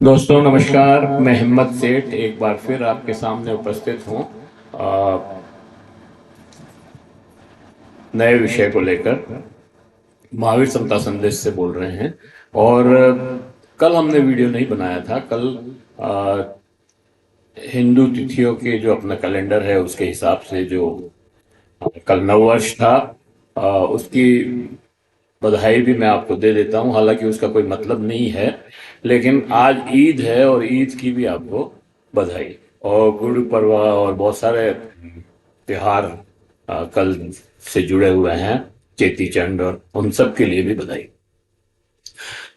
दोस्तों नमस्कार। मैं हिम्मत सेठ एक बार फिर आपके सामने उपस्थित हूँ नए विषय को लेकर। महावीर समता संदेश से बोल रहे हैं। और कल हमने वीडियो नहीं बनाया था। कल हिंदू तिथियों के जो अपना कैलेंडर है उसके हिसाब से जो कल नववर्ष था, उसकी बधाई भी मैं आपको दे देता हूं। हालांकि उसका कोई मतलब नहीं है, लेकिन आज ईद है और ईद की भी आपको बधाई। और गुरु पर्व और बहुत सारे त्योहार कल से जुड़े हुए हैं, चेती चंड, और उन सब के लिए भी बधाई।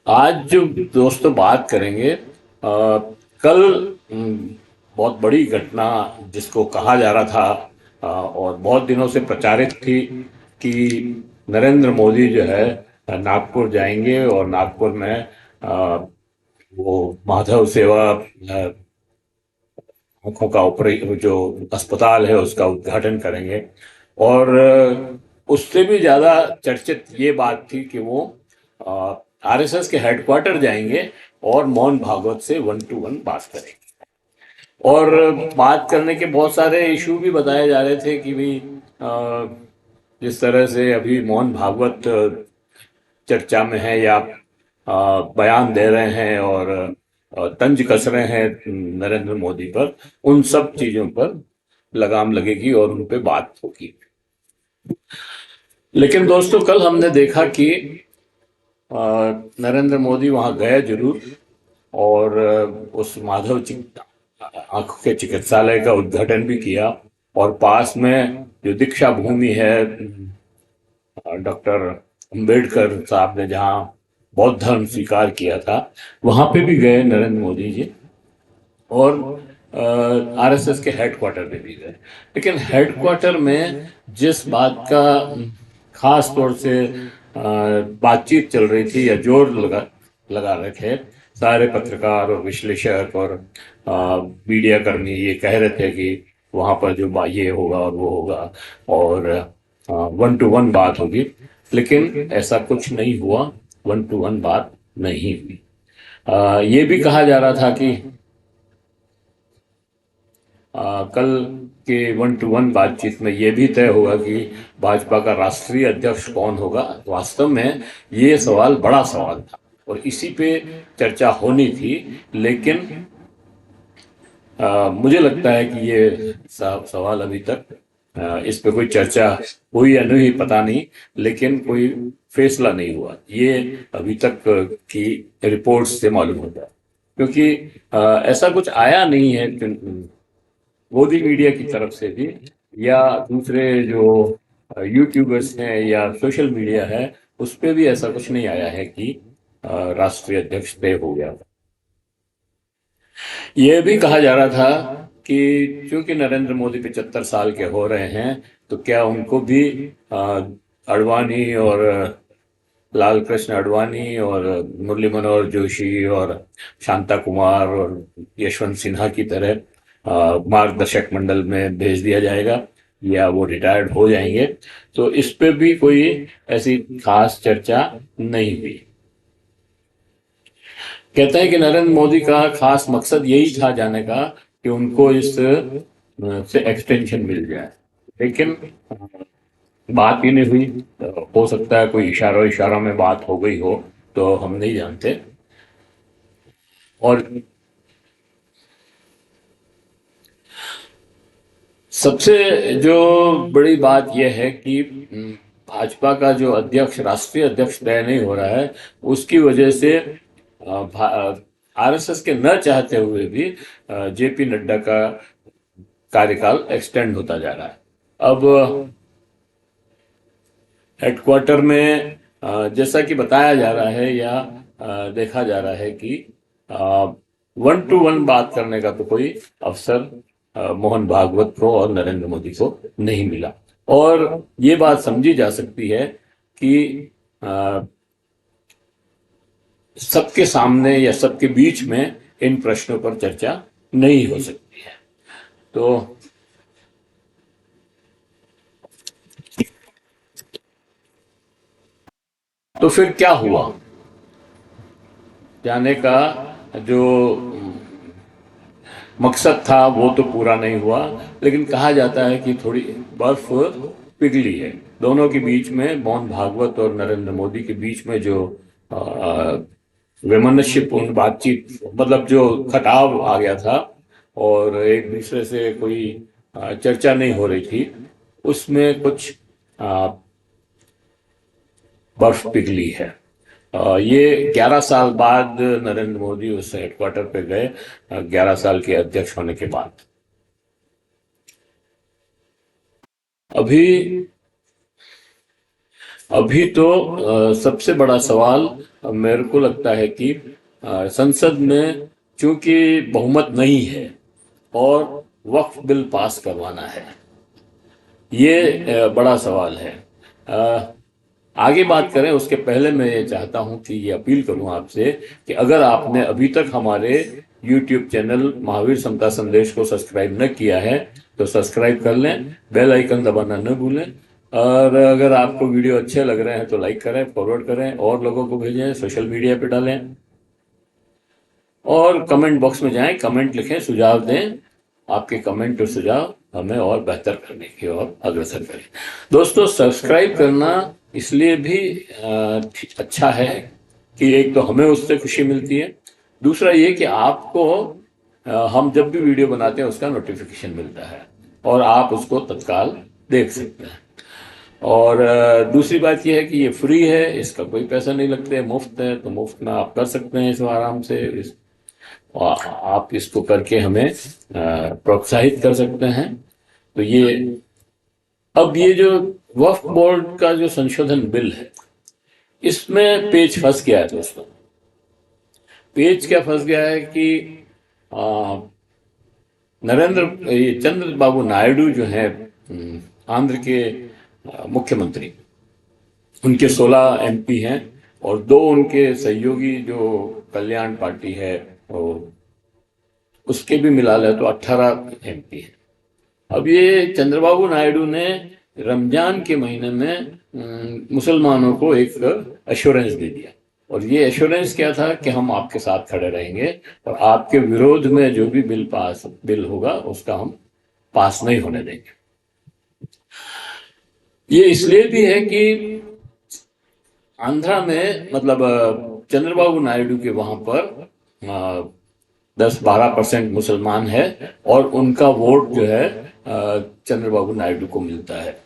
आज जो दोस्तों बात करेंगे, कल बहुत बड़ी घटना जिसको कहा जा रहा था और बहुत दिनों से प्रचारित थी कि नरेंद्र मोदी जो है नागपुर जाएंगे और नागपुर में वो माधव सेवा आंखों का ऑपरेशन जो अस्पताल है उसका उद्घाटन करेंगे। और उससे भी ज्यादा चर्चित ये बात थी कि वो आरएसएस के हेडक्वार्टर जाएंगे और मोहन भागवत से वन टू वन बात करेंगे। और बात करने के बहुत सारे इशू भी बताए जा रहे थे कि भाई जिस तरह से अभी मोहन भागवत चर्चा में है या बयान दे रहे हैं और तंज कस रहे हैं नरेंद्र मोदी पर, उन सब चीजों पर लगाम लगेगी और उन पे बात होगी। लेकिन दोस्तों कल हमने देखा कि नरेंद्र मोदी वहां गए जरूर, और उस माधव आंखों के चिकित्सालय का उद्घाटन भी किया। और पास में जो दीक्षा भूमि है, डॉक्टर अंबेडकर साहब ने जहां बौद्ध धर्म स्वीकार किया था, वहां पे भी गए नरेंद्र मोदी जी। और आरएसएस के हेडक्वार्टर पे भी गए। लेकिन हेडक्वार्टर में जिस बात का खास तौर से बातचीत चल रही थी या जोर लगा लगा रहे थे सारे पत्रकार और विश्लेषक और मीडिया कर्मी, ये कह रहे थे कि वहां पर जो ये होगा और वो होगा और वन टू वन बात होगी। लेकिन ऐसा कुछ नहीं हुआ, वन टू वन बात नहीं हुई। ये भी कहा जा रहा था कि कल के वन टू वन बातचीत में यह भी तय होगा कि भाजपा का राष्ट्रीय अध्यक्ष कौन होगा। वास्तव में ये सवाल बड़ा सवाल था और इसी पे चर्चा होनी थी। लेकिन मुझे लगता है कि ये सवाल अभी तक इस पे कोई चर्चा हुई या नहीं पता नहीं, लेकिन कोई फैसला नहीं हुआ। ये अभी तक की रिपोर्ट्स से मालूम होता है, क्योंकि ऐसा कुछ आया नहीं है मोदी मीडिया की तरफ से भी या दूसरे जो यूट्यूबर्स हैं या सोशल मीडिया है उस पे भी ऐसा कुछ नहीं आया है कि राष्ट्रीय अध्यक्ष तय हो गया। यह भी कहा जा रहा था कि चूंकि नरेंद्र मोदी 75 साल के हो रहे हैं, तो क्या उनको भी अडवाणी और लाल कृष्ण आडवाणी और मुरली मनोहर जोशी और शांता कुमार और यशवंत सिन्हा की तरह मार्गदर्शक मंडल में भेज दिया जाएगा या वो रिटायर्ड हो जाएंगे। तो इस पे भी कोई ऐसी खास चर्चा नहीं हुई। कहते हैं कि नरेंद्र मोदी का खास मकसद यही था जाने का कि उनको इस से एक्सटेंशन मिल जाए। लेकिन बात ही नहीं हुई। तो हो सकता है कोई इशारों इशारों में बात हो गई हो, तो हम नहीं जानते। और सबसे जो बड़ी बात यह है कि भाजपा का जो अध्यक्ष, राष्ट्रीय अध्यक्ष तय नहीं हो रहा है, उसकी वजह से आरएसएस के न चाहते हुए भी जेपी नड्डा का कार्यकाल एक्सटेंड होता जा रहा है। अब हेडक्वार्टर में जैसा कि बताया जा रहा है या देखा जा रहा है कि वन टू वन बात करने का तो कोई अवसर मोहन भागवत को और नरेंद्र मोदी को नहीं मिला। और ये बात समझी जा सकती है कि सबके सामने या सबके बीच में इन प्रश्नों पर चर्चा नहीं हो सकती है। तो फिर क्या हुआ जाने का? जो मकसद था वो तो पूरा नहीं हुआ, लेकिन कहा जाता है कि थोड़ी बर्फ पिघली है दोनों के बीच में। मोहन भागवत और नरेंद्र मोदी के बीच में जो वैमनस्यपूर्ण बातचीत, मतलब जो खटाव आ गया था और एक दूसरे से कोई चर्चा नहीं हो रही थी, उसमें कुछ आ, बर्फ पिघली है। ये 11 साल बाद नरेंद्र मोदी उस हेडक्वार्टर पे गए, 11 साल के अध्यक्ष होने के बाद। अभी अभी तो सबसे बड़ा सवाल मेरे को लगता है कि संसद में चूंकि बहुमत नहीं है और वक्फ बिल पास करवाना है, ये बड़ा सवाल है। अ, आगे बात करें उसके पहले मैं ये चाहता हूं कि ये अपील करूं आपसे कि अगर आपने अभी तक हमारे YouTube चैनल महावीर समता संदेश को सब्सक्राइब न किया है तो सब्सक्राइब कर लें, बेल आइकन दबाना न भूलें, और अगर आपको वीडियो अच्छे लग रहे हैं तो लाइक करें, फॉरवर्ड करें, और लोगों को भेजें, सोशल मीडिया पे डालें, और कमेंट बॉक्स में जाएं, कमेंट लिखें, सुझाव दें। आपके कमेंट और सुझाव हमें और बेहतर करने की ओर अग्रसर करें। दोस्तों, सब्सक्राइब करना इसलिए भी अच्छा है कि एक तो हमें उससे खुशी मिलती है, दूसरा ये कि आपको हम जब भी वीडियो बनाते हैं उसका नोटिफिकेशन मिलता है और आप उसको तत्काल देख सकते हैं। और दूसरी बात यह है कि ये फ्री है, इसका कोई पैसा नहीं लगता है, मुफ्त है, तो मुफ्त में आप कर सकते हैं इसको आराम से। आप इसको करके हमें प्रोत्साहित कर सकते हैं। तो ये, अब ये जो वक्फ बोर्ड का जो संशोधन बिल है, इसमें पेच फंस गया है दोस्तों। पेच क्या फंस गया है कि आ, ये चंद्र बाबू नायडू जो है, आंध्र के मुख्यमंत्री, उनके 16 MP हैं और 2 उनके सहयोगी जो कल्याण पार्टी है वो, उसके भी मिला ले तो 18 MP है। अब ये चंद्रबाबू नायडू ने रमजान के महीने में मुसलमानों को एक एश्योरेंस दे दिया, और ये एश्योरेंस क्या था कि हम आपके साथ खड़े रहेंगे और आपके विरोध में जो भी बिल होगा उसका हम पास नहीं होने देंगे। ये इसलिए भी है कि आंध्रा में, मतलब चंद्रबाबू नायडू के वहां पर 10-12% मुसलमान है और उनका वोट जो है चंद्रबाबू नायडू को मिलता है।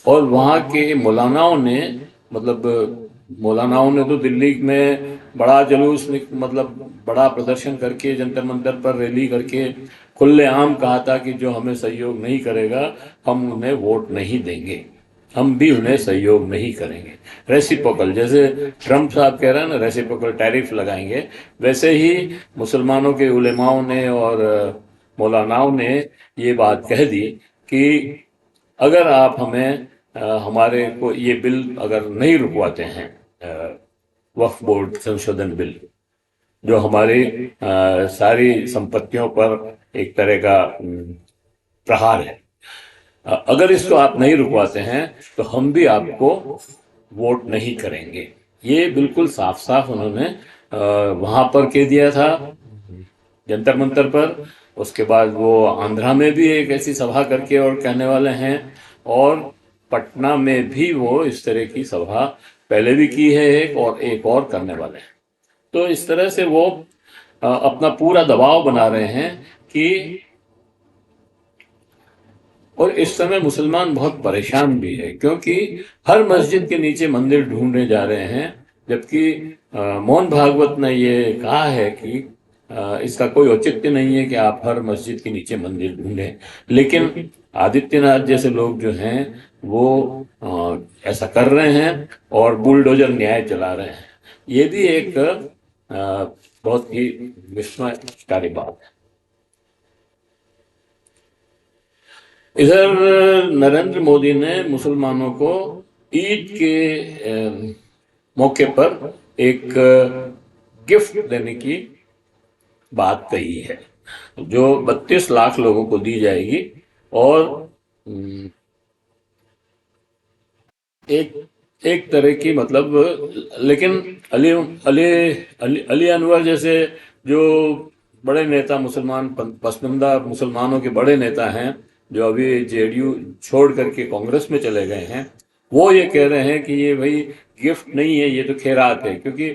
और वहाँ के मौलानाओं ने, मतलब मौलानाओं ने तो दिल्ली में बड़ा जुलूस, मतलब बड़ा प्रदर्शन करके, जंतर मंतर पर रैली करके खुलेआम कहा था कि जो हमें सहयोग नहीं करेगा हम उन्हें वोट नहीं देंगे, हम भी उन्हें सहयोग नहीं करेंगे। रेसिप्रोकल, जैसे ट्रम्प साहब कह रहे हैं ना रेसिप्रोकल टैरिफ लगाएंगे, वैसे ही मुसलमानों के उलेमाओं ने और मौलानाओं ने ये बात कह दी कि अगर आप हमें हमारे को ये बिल अगर नहीं रुकवाते हैं, वक्फ बोर्ड संशोधन बिल, जो हमारी सारी संपत्तियों पर एक तरह का प्रहार है, अगर इसको आप नहीं रुकवाते हैं तो हम भी आपको वोट नहीं करेंगे। ये बिल्कुल साफ साफ उन्होंने वहां पर कह दिया था, जंतर मंतर पर। उसके बाद वो आंध्रा में भी एक ऐसी सभा करके और कहने वाले हैं, और पटना में भी वो इस तरह की सभा पहले भी की है एक और करने वाले हैं। तो इस तरह से वो अपना पूरा दबाव बना रहे हैं कि, और इस समय मुसलमान बहुत परेशान भी है क्योंकि हर मस्जिद के नीचे मंदिर ढूंढने जा रहे हैं, जबकि मोहन भागवत ने ये कहा है कि इसका कोई औचित्य नहीं है कि आप हर मस्जिद के नीचे मंदिर ढूंढें, लेकिन आदित्यनाथ जैसे लोग जो हैं वो ऐसा कर रहे हैं और बुलडोजर न्याय चला रहे हैं। ये भी एक बहुत ही विस्मयकारी बात है। इधर नरेंद्र मोदी ने मुसलमानों को ईद के मौके पर एक गिफ्ट देने की बात कही है, जो 32 लाख लोगों को दी जाएगी। और एक एक तरह की, मतलब, लेकिन अली अली अली, अली अनवर जैसे जो बड़े नेता मुसलमान पसमानदा मुसलमानों के बड़े नेता हैं जो अभी जेडीयू छोड़ करके कांग्रेस में चले गए हैं, वो ये कह रहे हैं कि ये भाई गिफ्ट नहीं है, ये तो खैरात है। क्योंकि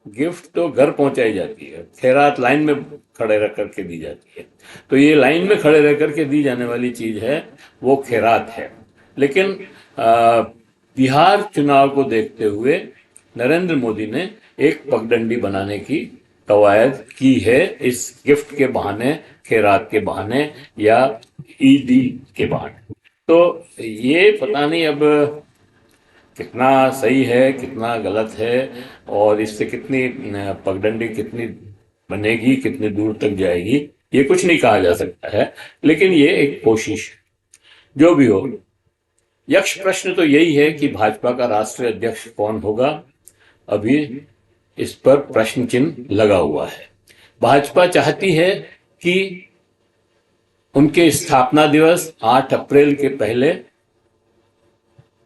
गिफ्ट तो घर पहुंचाई जाती है, खैरात लाइन में खड़े रह करके दी जाती है। तो ये लाइन में खड़े रह करके दी जाने वाली चीज है, वो खैरात है। लेकिन बिहार चुनाव को देखते हुए नरेंद्र मोदी ने एक पगडंडी बनाने की कवायद की है, इस गिफ्ट के बहाने, खैरात के बहाने या ईदी के बहाने। तो ये पता नहीं अब कितना सही है कितना गलत है, और इससे कितनी पगडंडी कितनी बनेगी, कितनी दूर तक जाएगी, ये कुछ नहीं कहा जा सकता है। लेकिन ये एक कोशिश, जो भी हो। यक्ष प्रश्न तो यही है कि भाजपा का राष्ट्रीय अध्यक्ष कौन होगा। अभी इस पर प्रश्न चिन्ह लगा हुआ है। भाजपा चाहती है कि उनके स्थापना दिवस 8 अप्रैल के पहले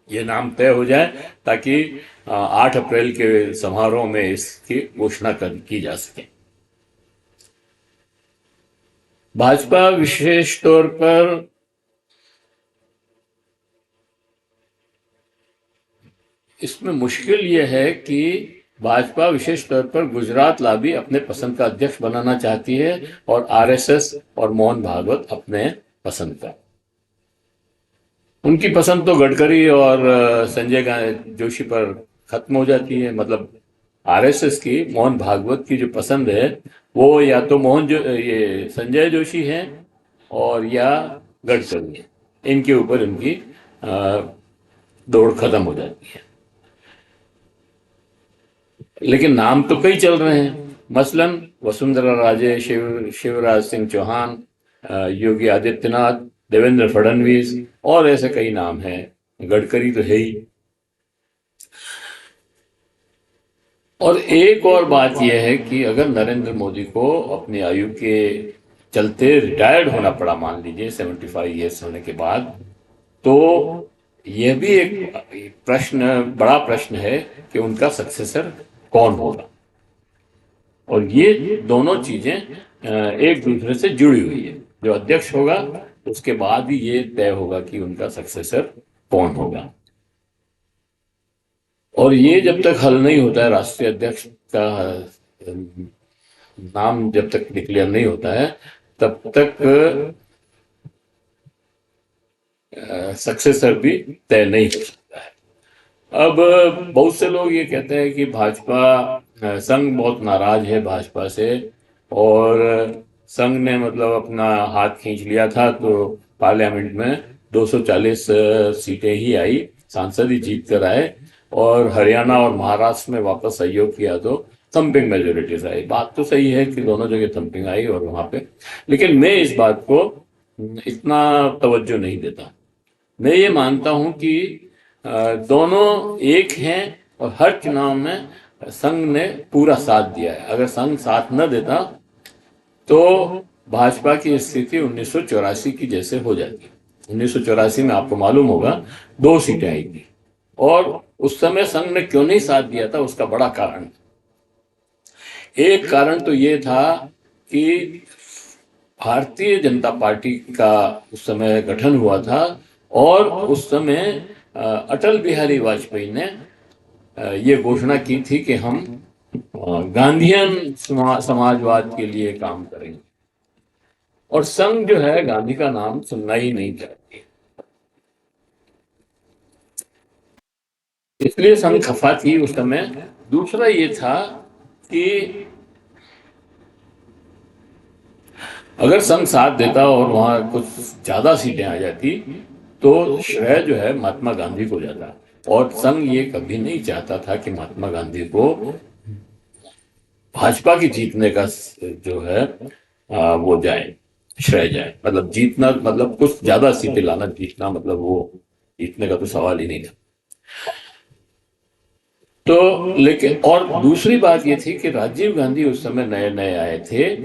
ये नाम तय हो जाए, ताकि 8 अप्रैल के समारोह में इसकी घोषणा की जा सके। भाजपा विशेष तौर पर इसमें मुश्किल यह है कि भाजपा विशेष तौर पर गुजरात लाबी अपने पसंद का अध्यक्ष बनाना चाहती है, और आरएसएस और मोहन भागवत अपने पसंद का। उनकी पसंद तो गडकरी और संजय जोशी पर खत्म हो जाती है। मतलब आरएसएस की, मोहन भागवत की जो पसंद है वो या तो ये संजय जोशी हैं और या गडकरी है। इनके ऊपर इनकी दौड़ खत्म हो जाती है। लेकिन नाम तो कई चल रहे हैं, मसलन वसुंधरा राजे, शिवराज सिंह चौहान, योगी आदित्यनाथ, देवेंद्र फडणवीस, और ऐसे कई नाम हैं। गडकरी तो है ही। और एक और बात यह है कि अगर नरेंद्र मोदी को अपनी आयु के चलते रिटायर्ड होना पड़ा, मान लीजिए 75 ईयर्स होने के बाद, तो यह भी एक प्रश्न, बड़ा प्रश्न है कि उनका सक्सेसर कौन होगा। और ये दोनों चीजें एक दूसरे से जुड़ी हुई है। जो अध्यक्ष होगा उसके बाद ही ये तय होगा कि उनका सक्सेसर कौन होगा। और ये जब तक हल नहीं होता है, राष्ट्रीय अध्यक्ष का नाम जब तक डिक्लेयर नहीं होता है, तब तक सक्सेसर भी तय नहीं हो सकता है। अब बहुत से लोग ये कहते हैं कि भाजपा संघ बहुत नाराज है भाजपा से, और संघ ने मतलब अपना हाथ खींच लिया था तो पार्लियामेंट में 240 सीटें ही आई, सांसद ही जीत कर आए, और हरियाणा और महाराष्ट्र में वापस सहयोग किया तो थम्पिंग मेजोरिटीज आई। बात तो सही है कि दोनों जगह थम्पिंग आई और वहां पे, लेकिन मैं इस बात को इतना तवज्जो नहीं देता। मैं ये मानता हूं कि दोनों एक हैं, और हर चुनाव में संघ ने पूरा साथ दिया है। अगर संघ साथ न देता तो भाजपा की स्थिति 1984 की जैसे हो जाती। 1984 में आपको मालूम होगा 2 सीटें आई थी, और उस समय संघ ने क्यों नहीं साथ दिया था, उसका बड़ा कारण। एक कारण तो ये था कि भारतीय जनता पार्टी का उस समय गठन हुआ था, और उस समय अटल बिहारी वाजपेयी ने ये घोषणा की थी कि हम गांधीयन समाजवाद के लिए काम करेंगे, और संघ जो है गांधी का नाम सुनना ही नहीं चाहती। इसलिए संघ खफा थी उस समय। दूसरा ये था कि अगर संघ साथ देता और वहां कुछ ज्यादा सीटें आ जाती तो श्रेय जो है महात्मा गांधी को जाता, और संघ ये कभी नहीं चाहता था कि महात्मा गांधी को भाजपा की जीतने का जो है वो जाए, श्रेय जाए। मतलब जीतना मतलब कुछ ज्यादा सीटें लाना, जीतना मतलब वो जीतने का तो सवाल ही नहीं था। तो लेकिन और दूसरी बात ये थी कि राजीव गांधी उस समय नए नए आए थे,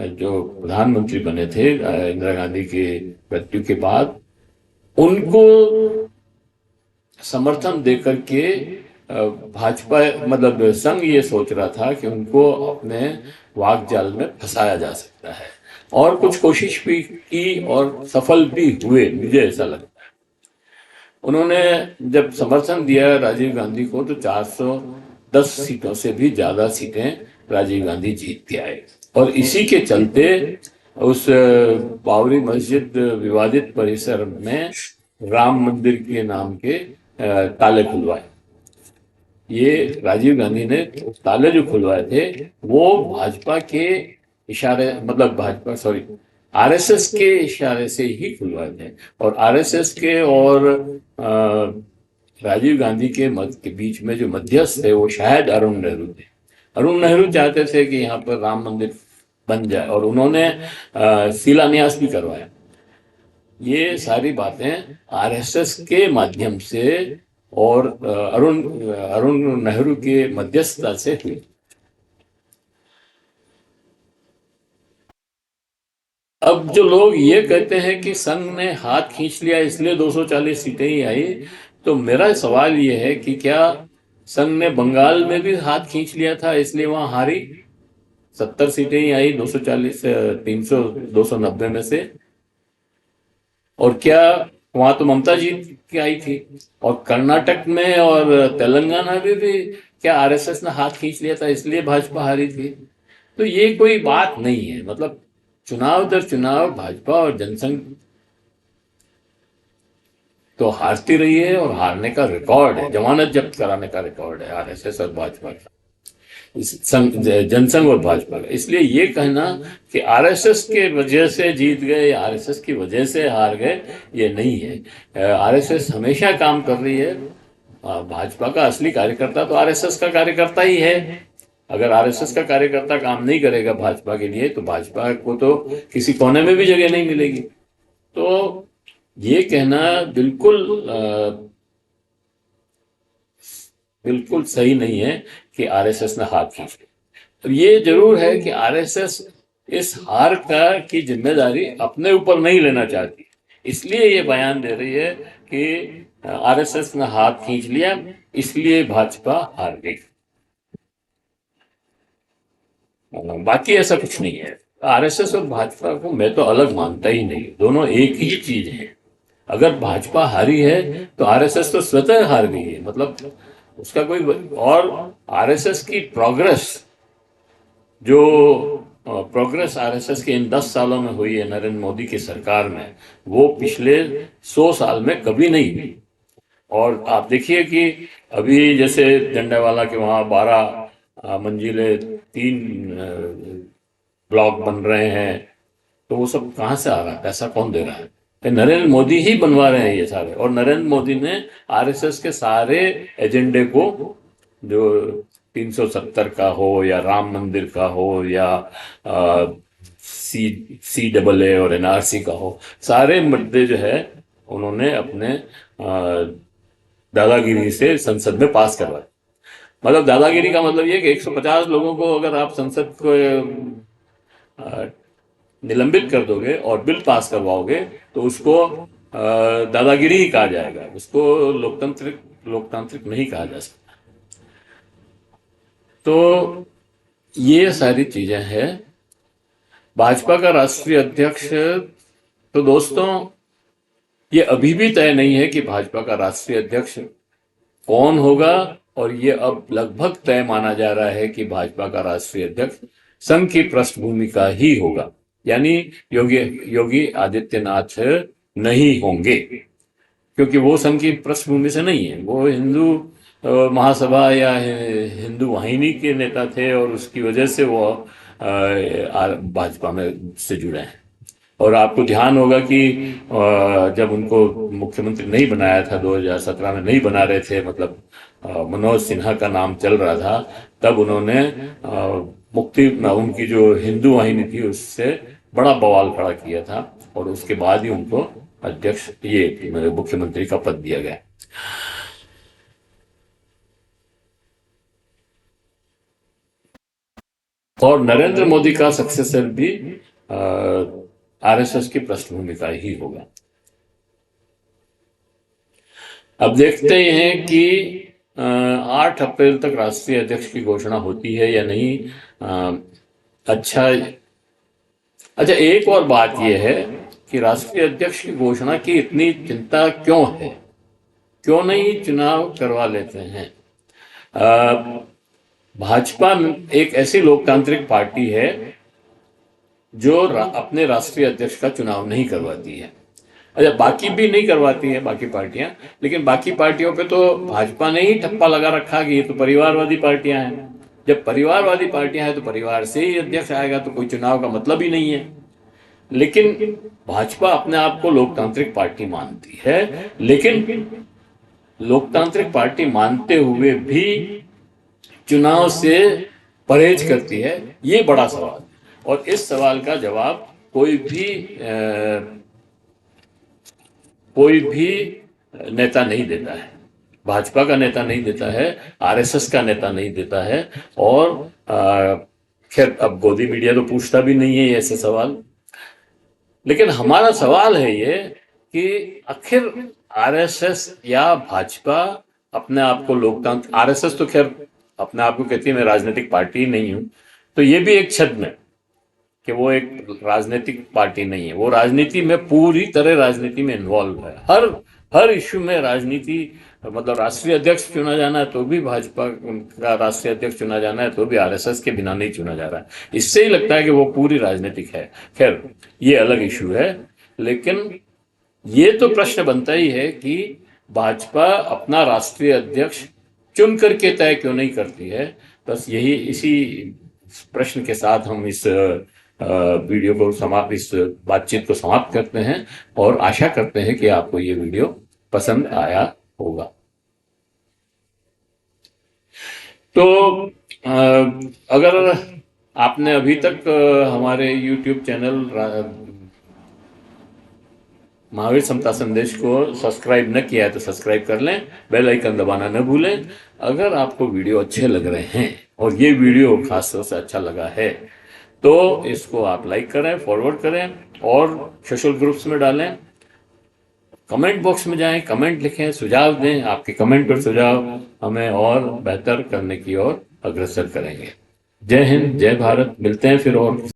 जो प्रधानमंत्री बने थे इंदिरा गांधी के मृत्यु के बाद। उनको समर्थन देकर के भाजपा मतलब संघ ये सोच रहा था कि उनको अपने वाक जाल में फंसाया जा सकता है, और कुछ कोशिश भी की और सफल भी हुए, मुझे ऐसा लगता है। उन्होंने जब समर्थन दिया राजीव गांधी को तो 410 सीटों से भी ज्यादा सीटें राजीव गांधी जीत के आए, और इसी के चलते उस बाबरी मस्जिद विवादित परिसर में राम मंदिर के नाम के ताले खुलवाए। ये राजीव गांधी ने ताले जो खुलवाए थे वो भाजपा के इशारे, मतलब भाजपा सॉरी आरएसएस के इशारे से ही खुलवाए थे। और आरएसएस के और राजीव गांधी के मत के बीच में जो मध्यस्थ थे वो शायद अरुण नेहरू थे। अरुण नेहरू चाहते थे कि यहाँ पर राम मंदिर बन जाए, और उन्होंने शिलान्यास भी करवाया। ये सारी बातें आरएसएस के माध्यम से और अरुण अरुण नेहरू के मध्यस्थता से हुई। अब जो लोग ये कहते हैं कि संघ ने हाथ खींच लिया इसलिए 240 सीटें ही आई, तो मेरा सवाल ये है कि क्या संघ ने बंगाल में भी हाथ खींच लिया था इसलिए वहां हारी? 70 सीटें ही आई 240 300 290 में से। और क्या वहां तो ममता जीत के आई थी? और कर्नाटक में और तेलंगाना में भी क्या आरएसएस ने हाथ खींच लिया था इसलिए भाजपा हारी थी? तो ये कोई बात नहीं है। मतलब चुनाव दर चुनाव भाजपा और जनसंघ तो हारती रही है, और हारने का रिकॉर्ड है, जमानत जब्त कराने का रिकॉर्ड है आरएसएस और भाजपा का, जनसंघ और भाजपा का। इसलिए ये कहना कि आरएसएस के वजह से जीत गए या आरएसएस की वजह से हार गए, ये नहीं है। आरएसएस हमेशा काम कर रही है। भाजपा का असली कार्यकर्ता तो आरएसएस का कार्यकर्ता ही है। अगर आरएसएस का कार्यकर्ता काम नहीं करेगा भाजपा के लिए तो भाजपा को तो किसी कोने में भी जगह नहीं मिलेगी। तो ये कहना बिल्कुल सही नहीं है कि आरएसएस ने हाथ खींच लिया। ये जरूर है कि आरएसएस इस हार का की जिम्मेदारी अपने ऊपर नहीं लेना चाहती, इसलिए ये बयान दे रही है कि आरएसएस ने हाथ खींच लिया इसलिए भाजपा हार गई। बाकी ऐसा कुछ नहीं है। आरएसएस और भाजपा को मैं तो अलग मानता ही नहीं, दोनों एक ही चीज है। अगर भाजपा हारी है तो आरएसएस तो स्वतः हार गई है, मतलब उसका कोई। और आरएसएस की प्रोग्रेस जो प्रोग्रेस आरएसएस के इन 10 सालों में हुई है नरेंद्र मोदी की सरकार में, वो पिछले 100 साल में कभी नहीं हुई। और आप देखिए कि अभी जैसे डंडावाला के वहाँ 12 मंजिले 3 ब्लॉक बन रहे हैं, तो वो सब कहाँ से आ रहा है? पैसा कौन दे रहा है? तो नरेंद्र मोदी ही बनवा रहे हैं ये सारे। और नरेंद्र मोदी ने आरएसएस के सारे एजेंडे को, जो 370 का हो या राम मंदिर का हो या CAA और एनआरसी का हो, सारे मुद्दे जो है उन्होंने अपने दादागिरी से संसद में पास करवाए। मतलब दादागिरी का मतलब ये कि 150 लोगों को अगर आप संसद को निलंबित कर दोगे और बिल पास करवाओगे तो उसको दादागिरी ही कहा जाएगा, उसको लोकतांत्रिक नहीं कहा जा सकता। तो ये सारी चीजें हैं। भाजपा का राष्ट्रीय अध्यक्ष, तो दोस्तों ये अभी भी तय नहीं है कि भाजपा का राष्ट्रीय अध्यक्ष कौन होगा, और ये अब लगभग तय माना जा रहा है कि भाजपा का राष्ट्रीय अध्यक्ष संघ की पृष्ठभूमि का ही होगा, यानी योगी आदित्यनाथ नहीं होंगे, क्योंकि वो संघ की पृष्ठभूमि से नहीं है। वो हिंदू महासभा या हिंदू वाहिनी के नेता थे और उसकी वजह से वो भाजपा में से जुड़े हैं। और आपको ध्यान होगा कि जब उनको मुख्यमंत्री नहीं बनाया था, 2017 में नहीं बना रहे थे, मतलब मनोज सिन्हा का नाम चल रहा था, तब उन्होंने उनकी जो हिंदू वाहिनी थी उससे बड़ा बवाल खड़ा किया था, और उसके बाद ही उनको अध्यक्ष ये मुख्यमंत्री का पद दिया गया। और नरेंद्र मोदी का सक्सेसर भी आरएसएस की पृष्ठभूमि का ही होगा। अब देखते हैं कि 8 अप्रैल तक राष्ट्रीय अध्यक्ष की घोषणा होती है या नहीं। अच्छा अच्छा, एक और बात यह है कि राष्ट्रीय अध्यक्ष की घोषणा की इतनी चिंता क्यों है, क्यों नहीं चुनाव करवा लेते हैं। भाजपा एक ऐसी लोकतांत्रिक पार्टी है जो अपने राष्ट्रीय अध्यक्ष का चुनाव नहीं करवाती है। अच्छा, बाकी भी नहीं करवाती है बाकी पार्टियां, लेकिन बाकी पार्टियों पे तो भाजपा ने ही ठप्पा लगा रखा कि ये तो परिवारवादी पार्टियां हैं। जब परिवारवादी पार्टियां हैं तो परिवार से ही अध्यक्ष आएगा, तो कोई चुनाव का मतलब ही नहीं है। लेकिन भाजपा अपने आप को लोकतांत्रिक पार्टी मानती है, लेकिन लोकतांत्रिक पार्टी मानते हुए भी चुनाव से परहेज करती है, ये बड़ा सवाल। और इस सवाल का जवाब कोई भी नेता नहीं देता है। भाजपा का नेता नहीं देता है, आरएसएस का नेता नहीं देता है, और खैर अब गोदी मीडिया तो पूछता भी नहीं है ऐसे सवाल। लेकिन हमारा सवाल है ये कि आखिर आरएसएस या भाजपा अपने आप को लोकतंत्र, आरएसएस तो खैर अपने आप को कहती है मैं राजनीतिक पार्टी ही नहीं हूं, तो ये भी एक छद्म है कि वो एक राजनीतिक पार्टी नहीं है। वो राजनीति में पूरी तरह राजनीति में इन्वॉल्व है, हर इश्यू में राजनीति। मतलब राष्ट्रीय अध्यक्ष चुना जाना है तो भी भाजपा का राष्ट्रीय अध्यक्ष चुना जाना है तो भी आरएसएस के बिना नहीं चुना जा रहा है। इससे ही लगता है कि वो पूरी राजनीतिक है। खैर ये अलग इश्यू है, लेकिन ये तो प्रश्न बनता ही है कि भाजपा अपना राष्ट्रीय अध्यक्ष चुन करके तय क्यों नहीं करती है। बस यही, इसी प्रश्न के साथ हम इस वीडियो को इस बातचीत को समाप्त करते हैं, और आशा करते हैं कि आपको ये वीडियो पसंद आया होगा। तो अगर आपने अभी तक हमारे YouTube चैनल महावीर समता संदेश को सब्सक्राइब न किया है तो सब्सक्राइब कर लें, बेल आइकन दबाना न भूलें। अगर आपको वीडियो अच्छे लग रहे हैं और ये वीडियो खासतौर से अच्छा लगा है तो इसको आप लाइक करें, फॉरवर्ड करें और सोशल ग्रुप्स में डालें। कमेंट बॉक्स में जाएं, कमेंट लिखें, सुझाव दें। आपके कमेंट और सुझाव हमें और बेहतर करने की ओर अग्रसर करेंगे। जय हिंद, जय भारत। मिलते हैं फिर और